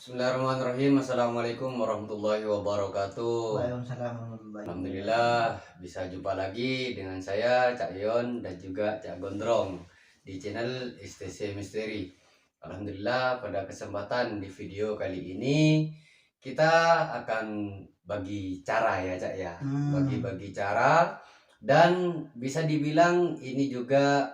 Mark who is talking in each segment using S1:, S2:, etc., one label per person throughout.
S1: Bismillahirrahmanirrahim. Assalamualaikum warahmatullahi wabarakatuh.
S2: Waalaikumsalam warahmatullahi wabarakatuh.
S1: Alhamdulillah bisa jumpa lagi dengan saya Cak Yon dan juga Cak Gondrong di channel STC Misteri. Alhamdulillah pada kesempatan di video kali ini kita akan bagi cara ya Cak ya. Bagi-bagi cara dan bisa dibilang ini juga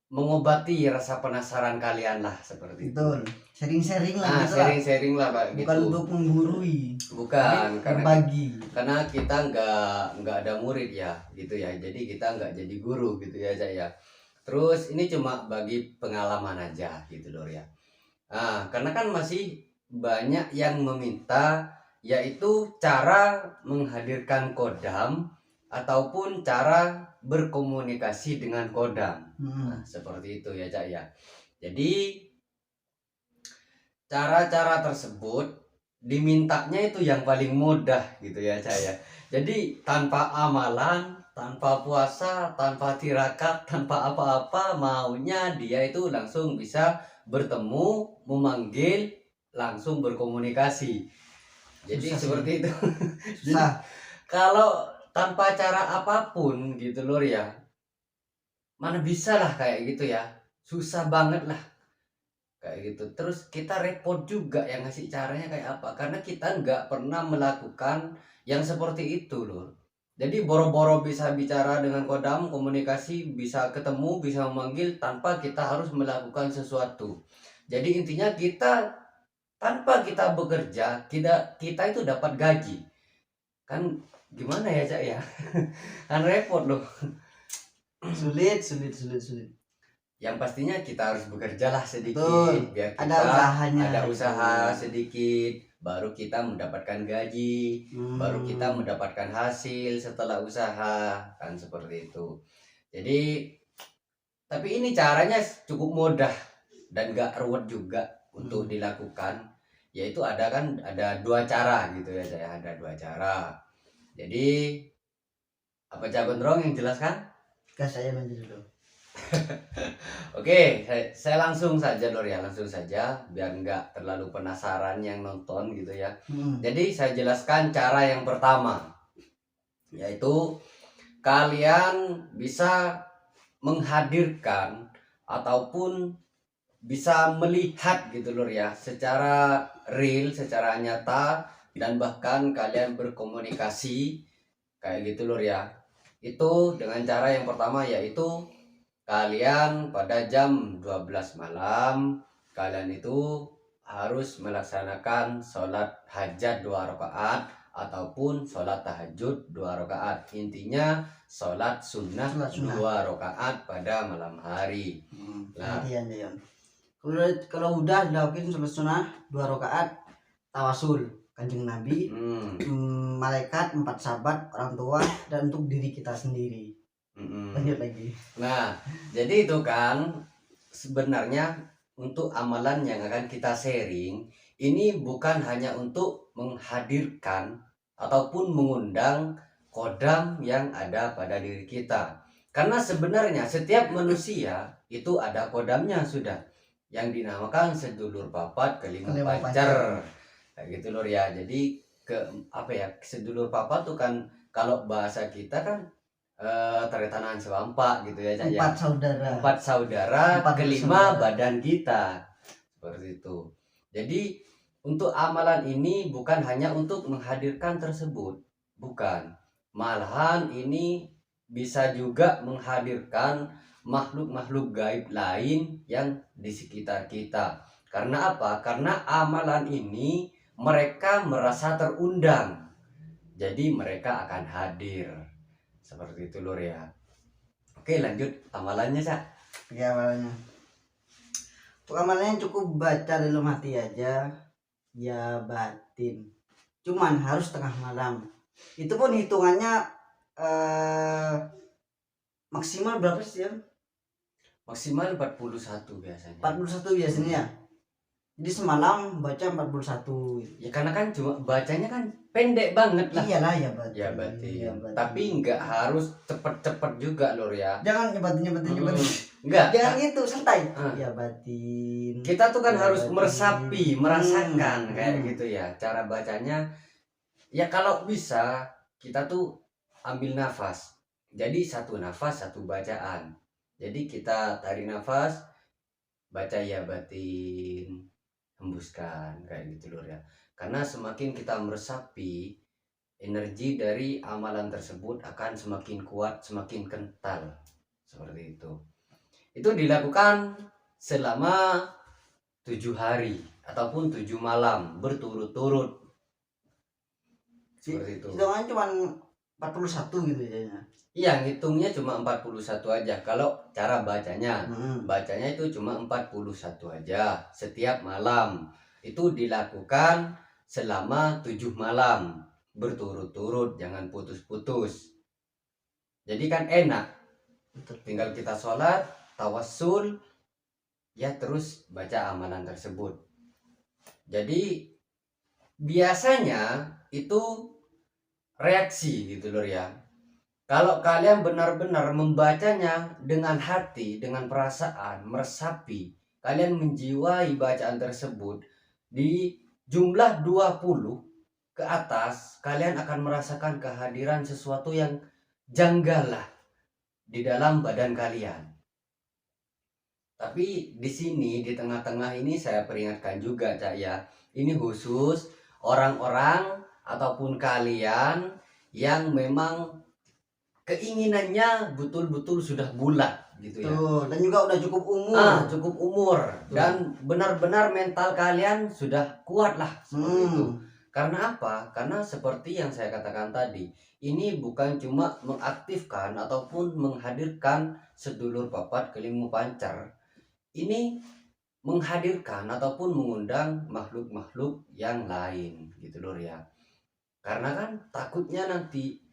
S1: mengobati rasa penasaran kalian lah seperti
S2: Betul. Sharing-sharing lah
S1: Nah,
S2: gitu lah.
S1: sharing-sharing lah Pak
S2: Bukan
S1: gitu.
S2: untuk menggurui,
S1: Bukan,
S2: tapi berbagi.
S1: karena kita nggak ada murid ya, gitu ya. Jadi kita nggak jadi guru gitu ya, Cak ya. Terus ini cuma bagi pengalaman aja gitu loh ya. Nah, karena kan masih banyak yang meminta yaitu cara menghadirkan kodam ataupun cara berkomunikasi dengan kodam. Nah, seperti itu ya, Cak ya. Jadi cara-cara tersebut dimintanya itu yang paling mudah gitu ya saya. Jadi tanpa amalan, tanpa puasa, tanpa tirakat, tanpa apa-apa, maunya dia itu langsung bisa bertemu, memanggil, langsung berkomunikasi. Jadi
S2: Susah
S1: seperti
S2: sih.
S1: itu. Jadi
S2: Susah.
S1: kalau tanpa cara apapun gitu loh ya, mana bisa lah kayak gitu ya. Susah banget lah kayak gitu. Terus kita repot juga yang ngasih caranya kayak apa, karena kita nggak pernah melakukan yang seperti itu loh. Jadi boro-boro bisa bicara dengan kodam, komunikasi, bisa ketemu, bisa memanggil tanpa kita harus melakukan sesuatu. Jadi intinya kita tanpa kita bekerja, kita itu dapat gaji. Kan gimana ya Cak ya? Kan repot loh.
S2: Sulit.
S1: Yang pastinya kita harus bekerja lah sedikit.
S2: Betul.
S1: Biar
S2: Ada
S1: kita
S2: usahanya.
S1: ada usaha sedikit, baru kita mendapatkan gaji, baru kita mendapatkan hasil setelah usaha, kan seperti itu. Jadi tapi ini caranya cukup mudah dan gak ruwet juga untuk dilakukan, yaitu ada dua cara gitu ya, saya ada dua cara. Jadi apa Cak Gondrong yang jelaskan?
S2: Gas saya maju dulu.
S1: Oke, saya langsung saja Lor ya, langsung saja biar nggak terlalu penasaran yang nonton gitu ya. Jadi saya jelaskan cara yang pertama, yaitu kalian bisa menghadirkan ataupun bisa melihat gitu Lor ya, secara real, secara nyata, dan bahkan kalian berkomunikasi kayak gitu Lor ya. Itu dengan cara yang pertama, yaitu kalian pada jam 12 malam kalian itu harus melaksanakan sholat hajat 2 rakaat ataupun sholat tahajud 2 rakaat. Intinya sholat sunnah 2 rakaat pada malam hari. Nah,
S2: Kalau udah dilakuin sholat sunnah 2 rakaat, tawasul kanjeng Nabi, malaikat, 4 sahabat, orang tua, dan untuk diri kita sendiri. Lanjut lagi.
S1: Nah, jadi itu kan sebenarnya untuk amalan yang akan kita sharing ini bukan hanya untuk menghadirkan ataupun mengundang kodam yang ada pada diri kita. Karena sebenarnya setiap manusia itu ada kodamnya sudah, yang dinamakan sedulur papat kelima pacar. Kayak gitu Lur ya. Jadi sedulur papat tuh kan kalau bahasa kita kan Taretanan Sewampa gitu ya Cak ya. 4 saudara, kelima badan kita. Seperti itu. Jadi untuk amalan ini bukan hanya untuk menghadirkan tersebut, bukan. Malahan ini bisa juga menghadirkan makhluk-makhluk gaib lain yang di sekitar kita. Karena apa? Karena amalan ini mereka merasa terundang. Jadi mereka akan hadir. Seperti itu Lur ya. Oke, lanjut amalannya Cak.
S2: Ya, amalannya cukup baca dalam hati aja, ya batin. Cuman harus tengah malam. Itu pun hitungannya maksimal berapa sih ya?
S1: Maksimal 41 biasanya.
S2: 41 biasanya ya. Jadi semalam baca 41.
S1: Ya karena kan cuma bacanya kan pendek banget lah.
S2: Iyalah ya batin.
S1: Ya batin.
S2: Ya, batin.
S1: Tapi nggak harus cepet-cepet juga lor ya.
S2: Jangan nyebatin.
S1: Enggak.
S2: Jangan gitu, santai.
S1: Ah.
S2: Ya batin.
S1: Kita tuh kan
S2: Ya,
S1: harus
S2: batin.
S1: meresapi, merasakan kayak gitu ya. Cara bacanya ya kalau bisa kita tuh ambil nafas. Jadi satu nafas satu bacaan. Jadi kita tarik nafas, baca ya batin, hembuskan kayak gitu lor ya. Karena semakin kita meresapi, energi dari amalan tersebut akan semakin kuat, semakin kental. Seperti itu. Itu dilakukan selama 7 hari ataupun 7 malam berturut-turut. Seperti itu.
S2: Hitungan cuma 41 gitu ya.
S1: Iya, ngitungnya cuma 41 aja. Kalau cara bacanya, bacanya itu cuma 41 aja setiap malam. Itu dilakukan selama 7 malam berturut-turut, jangan putus-putus. Jadi kan enak. Tinggal kita sholat, tawassul, ya terus baca amalan tersebut. Jadi biasanya itu reaksi gitu loh ya. Kalau kalian benar-benar membacanya dengan hati, dengan perasaan, meresapi, kalian menjiwai bacaan tersebut di jumlah 20 ke atas, kalian akan merasakan kehadiran sesuatu yang janggal lah di dalam badan kalian. Tapi di sini di tengah-tengah ini saya peringatkan juga Cak ya, ini khusus orang-orang ataupun kalian yang memang keinginannya betul-betul sudah bulat gitu ya.
S2: Tuh, dan juga udah cukup umur.
S1: Cukup umur. Tuh. Dan benar-benar mental kalian sudah kuat lah seperti itu. Karena apa? Karena seperti yang saya katakan tadi, ini bukan cuma mengaktifkan ataupun menghadirkan sedulur papat kelimu pancar. Ini menghadirkan ataupun mengundang makhluk-makhluk yang lain gitu loh ya. Karena kan takutnya nanti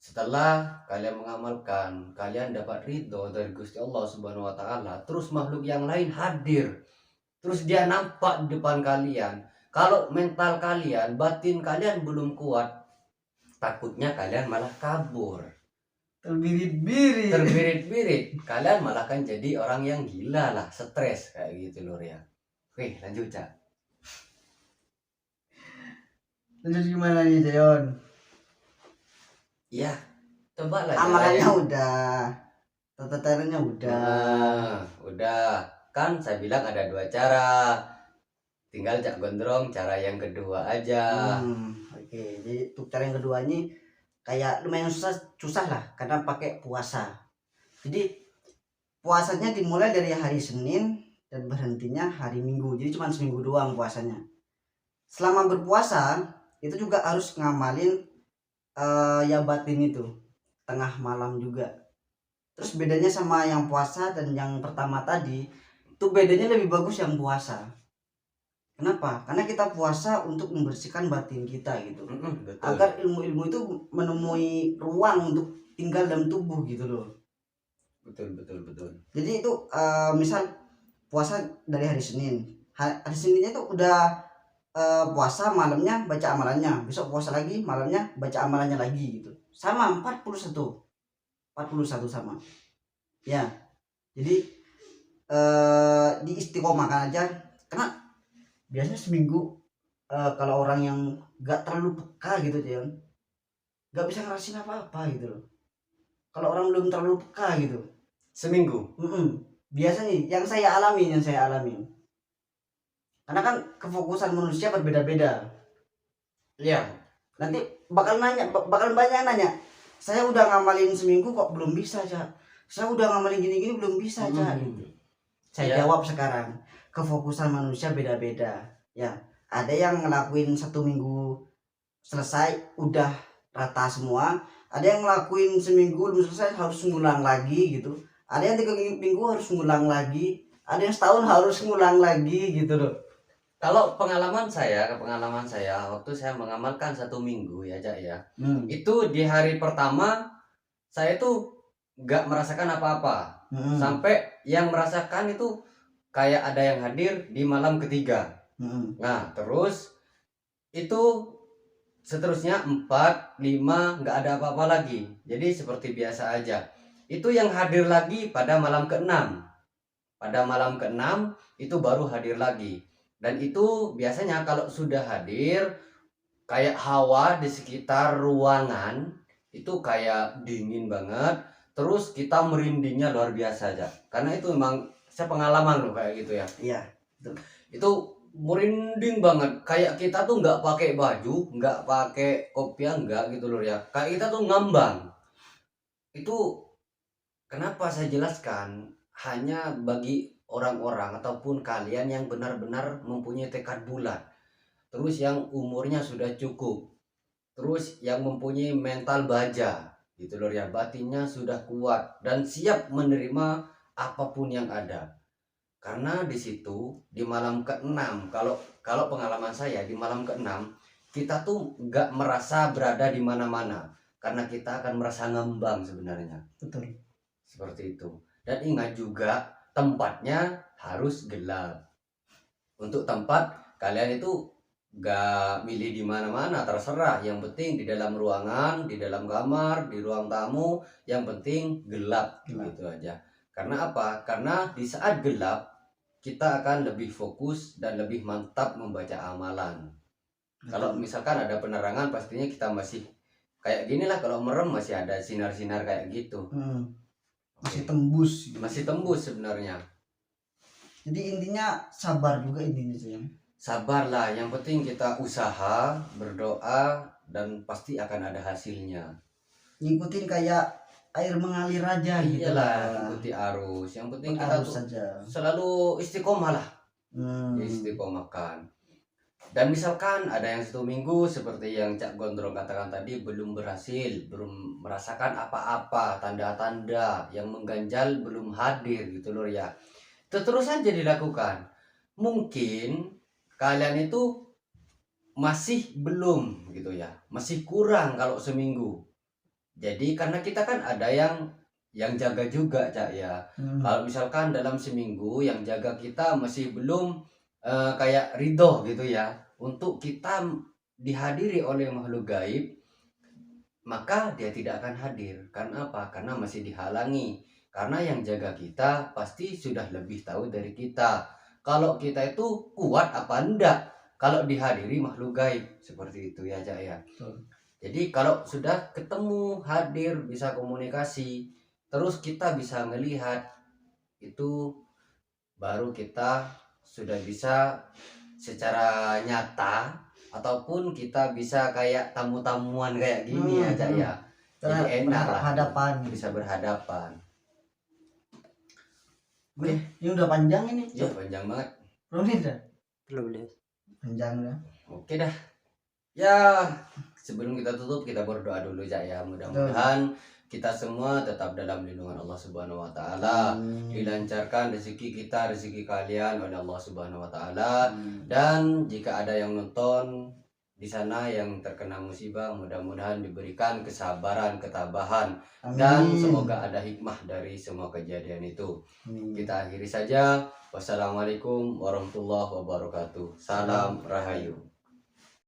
S1: setelah kalian mengamalkan, kalian dapat ridho dari Gusti Allah Subhanahu wa taala, terus makhluk yang lain hadir. Terus dia nampak di depan kalian. Kalau mental kalian, batin kalian belum kuat, takutnya kalian malah kabur. Terbirit-birit. Kalian malah kan jadi orang yang gila lah, stres kayak gitu loh ya. Oke, lanjut Cak.
S2: Lanjut gimana nih Jayon?
S1: Ya, coba lah.
S2: Amalannya udah, tata caranya udah.
S1: Udah. Kan saya bilang ada 2 cara. Tinggal Cak Gondrong cara yang kedua aja.
S2: Oke, jadi untuk cara yang kedua ini kayak lumayan susah lah karena pakai puasa. Jadi puasanya dimulai dari hari Senin dan berhentinya hari Minggu. Jadi cuma seminggu doang puasanya. Selama berpuasa itu juga harus ngamalin ya batin itu tengah malam juga. Terus bedanya sama yang puasa dan yang pertama tadi, itu bedanya lebih bagus yang puasa. Kenapa? Karena kita puasa untuk membersihkan batin kita gitu.
S1: Betul.
S2: Agar ilmu-ilmu itu menemui ruang untuk tinggal dalam tubuh gitu loh.
S1: Betul.
S2: Jadi itu misal puasa dari hari Senin. Hari Seninnya itu udah puasa, malamnya baca amalannya, besok puasa lagi, malamnya baca amalannya lagi gitu. Sama 41 sama ya. Jadi diistiqomahkan aja, karena biasanya seminggu kalau orang yang gak terlalu peka gitu ya, gak bisa ngerasain apa-apa gitu loh. Kalau orang belum terlalu peka gitu,
S1: seminggu
S2: biasanya yang saya alamin karena kan kefokusan manusia berbeda-beda ya. Nanti bakal banyak nanya, saya udah ngamalin seminggu kok belum bisa Cak, saya udah ngamalin gini-gini belum bisa Cak gitu. Saya jawab sekarang, kefokusan manusia beda-beda ya. Ada yang ngelakuin 1 minggu selesai udah rata semua, ada yang ngelakuin seminggu belum selesai harus ngulang lagi gitu, ada yang 3 minggu harus ngulang lagi, ada yang setahun harus ngulang lagi gitu loh.
S1: Kalau pengalaman saya waktu saya mengamalkan 1 minggu ya Cak ya, itu di hari pertama saya tuh nggak merasakan apa-apa, sampai yang merasakan itu kayak ada yang hadir di malam ketiga. Nah, terus itu seterusnya 4, 5 nggak ada apa-apa lagi. Jadi seperti biasa aja. Itu yang hadir lagi pada malam ke-6. Pada malam ke-6 itu baru hadir lagi. Dan itu biasanya kalau sudah hadir, kayak hawa di sekitar ruangan itu kayak dingin banget. Terus kita merindingnya luar biasa aja. Karena itu memang saya pengalaman loh kayak gitu ya.
S2: Iya.
S1: Itu merinding banget. Kayak kita tuh nggak pakai baju, nggak pakai kopiah, nggak gitu loh ya. Kayak kita tuh ngambang. Itu kenapa saya jelaskan? Hanya bagi orang-orang ataupun kalian yang benar-benar mempunyai tekad bulat. Terus yang umurnya sudah cukup. Terus yang mempunyai mental baja. Gitu loh ya. Batinnya sudah kuat dan siap menerima apapun yang ada. Karena di situ di malam ke-6, kalau pengalaman saya di malam ke-6 kita tuh nggak merasa berada di mana-mana karena kita akan merasa ngembang sebenarnya.
S2: Betul.
S1: Seperti itu. Dan ingat juga tempatnya harus gelap. Untuk tempat kalian itu nggak milih di mana-mana, terserah. Yang penting di dalam ruangan, di dalam kamar, di ruang tamu, yang penting gelap. Gitu aja. Karena apa? Karena di saat gelap kita akan lebih fokus dan lebih mantap membaca amalan. Kalau misalkan ada penerangan pastinya kita masih kayak gini lah, kalau merem masih ada sinar-sinar kayak gitu.
S2: Masih tembus.
S1: Masih tembus sebenarnya.
S2: Jadi intinya sabar juga intinya sayang.
S1: Sabarlah, yang penting kita usaha, berdoa dan pasti akan ada hasilnya.
S2: Ngikutin kayak air mengalir aja gitu
S1: lah, ikuti arus. Yang penting kita tuh
S2: saja.
S1: Selalu istiqomah lah. Istiqomahkan. Dan misalkan ada yang 1 minggu seperti yang Cak Gondrong katakan tadi belum berhasil, belum merasakan apa-apa, tanda-tanda yang mengganjal belum hadir gitu loh ya. Terus saja dilakukan. Mungkin kalian itu masih belum gitu ya, masih kurang kalau seminggu. Jadi karena kita kan ada yang jaga juga Cak ya. Kalau misalkan dalam seminggu yang jaga kita masih belum kayak ridho gitu ya untuk kita dihadiri oleh makhluk gaib, maka dia tidak akan hadir. Karena apa? Karena masih dihalangi. Karena yang jaga kita pasti sudah lebih tahu dari kita kalau kita itu kuat apa enggak kalau dihadiri makhluk gaib. Seperti itu ya Cak ya. Jadi kalau sudah ketemu, hadir, bisa komunikasi, terus kita bisa melihat, itu baru kita sudah bisa secara nyata ataupun kita bisa kayak tamu-tamuan kayak gini aja ya. Jadi enak lah,
S2: hadapan,
S1: bisa berhadapan.
S2: Oke, ini udah panjang ini.
S1: Ya panjang banget.
S2: Belum nih dah.
S3: Belum deh.
S2: Panjang dah.
S1: Oke dah. Ya, sebelum kita tutup kita berdoa dulu ya. Mudah-mudahan kita semua tetap dalam lindungan Allah Subhanahu wa taala. Dilancarkan rezeki kita, rezeki kalian oleh Allah Subhanahu wa taala. Dan jika ada yang nonton di sana yang terkena musibah, mudah-mudahan diberikan kesabaran, ketabahan. Dan semoga ada hikmah dari semua kejadian itu. Kita akhiri saja. Wassalamualaikum warahmatullahi wabarakatuh. Salam Rahayu.